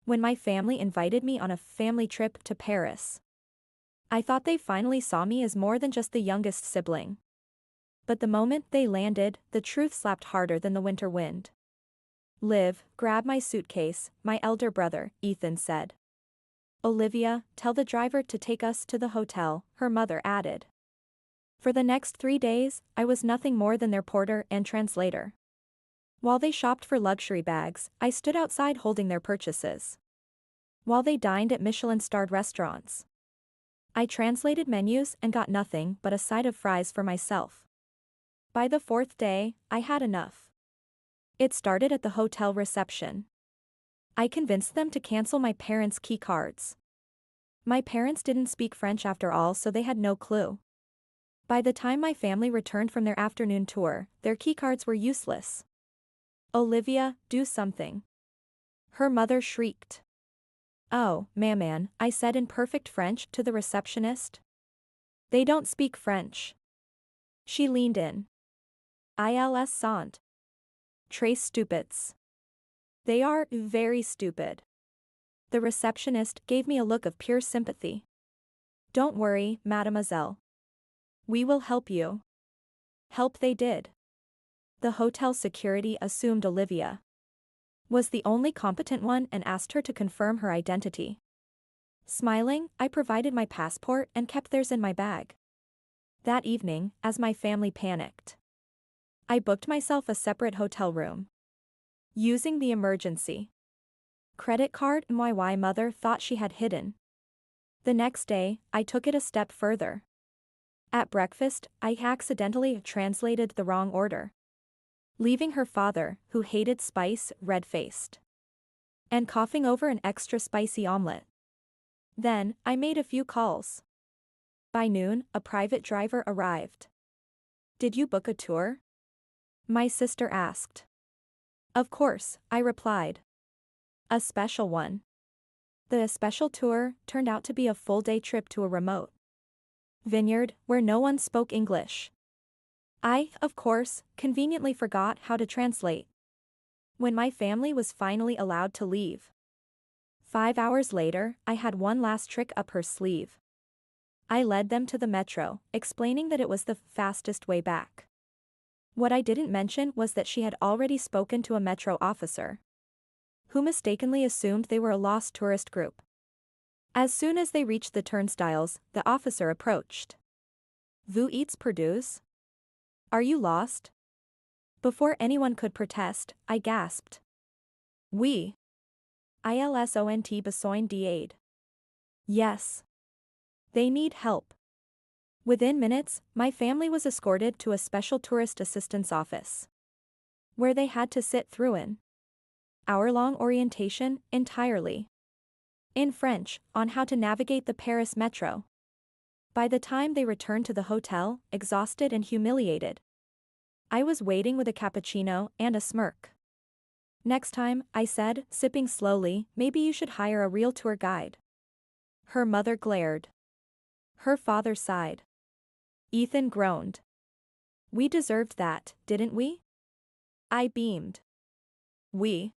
when my family invited me on a family trip to Paris. I thought they finally saw me as more than just the youngest sibling. But the moment they landed, the truth slapped harder than the winter wind. "Liv, grab my suitcase," my elder brother, Ethan, said. "Olivia, tell the driver to take us to the hotel," her mother added. For the next 3 days, I was nothing more than their porter and translator. While they shopped for luxury bags, I stood outside holding their purchases. While they dined at Michelin-starred restaurants, I translated menus and got nothing but a side of fries for myself. By the 4th day, I had enough. It started at the hotel reception. I convinced them to cancel my parents' key cards. My parents didn't speak French after all, so they had no clue. By the time my family returned from their afternoon tour, their keycards were useless. "Olivia, do something," her mother shrieked. "Oh, maman," I said in perfect French to the receptionist. "They don't speak French." She leaned in. "Ils sont très stupides. They are very stupid." The receptionist gave me a look of pure sympathy. "Don't worry, mademoiselle. We will help you." Help they did. The hotel security assumed Olivia was the only competent one and asked her to confirm her identity. Smiling, I provided my passport and kept theirs in my bag. That evening, as my family panicked, I booked myself a separate hotel room. Using the emergency credit card my mother thought she had hidden. The next day, I took it a step further. At breakfast, I accidentally translated the wrong order, leaving her father, who hated spice, red-faced and coughing over an extra spicy omelet. Then, I made a few calls. By noon, a private driver arrived. "Did you book a tour?" my sister asked. "Of course," I replied. "A special one." The special tour turned out to be a full-day trip to a remote vineyard where no one spoke English. I, of course, conveniently forgot how to translate. When my family was finally allowed to leave 5 hours later, I had one last trick up her sleeve. I led them to the metro, explaining that it was the fastest way back. What I didn't mention was that she had already spoken to a metro officer, who mistakenly assumed they were a lost tourist group. As soon as they reached the turnstiles, the officer approached. "Vous êtes perdus? Are you lost?" Before anyone could protest, I gasped. "Oui. Ils ont besoin d'aide." Yes. They need help. Within minutes, my family was escorted to a special tourist assistance office, where they had to sit through an hour-long orientation entirely in French on how to navigate the Paris metro. By the time they returned to the hotel, exhausted and humiliated, I was waiting with a cappuccino and a smirk. "Next time," I said, sipping slowly, "maybe you should hire a real tour guide." Her mother glared. Her father sighed. Ethan groaned. "We deserved that, didn't we?" I beamed. "We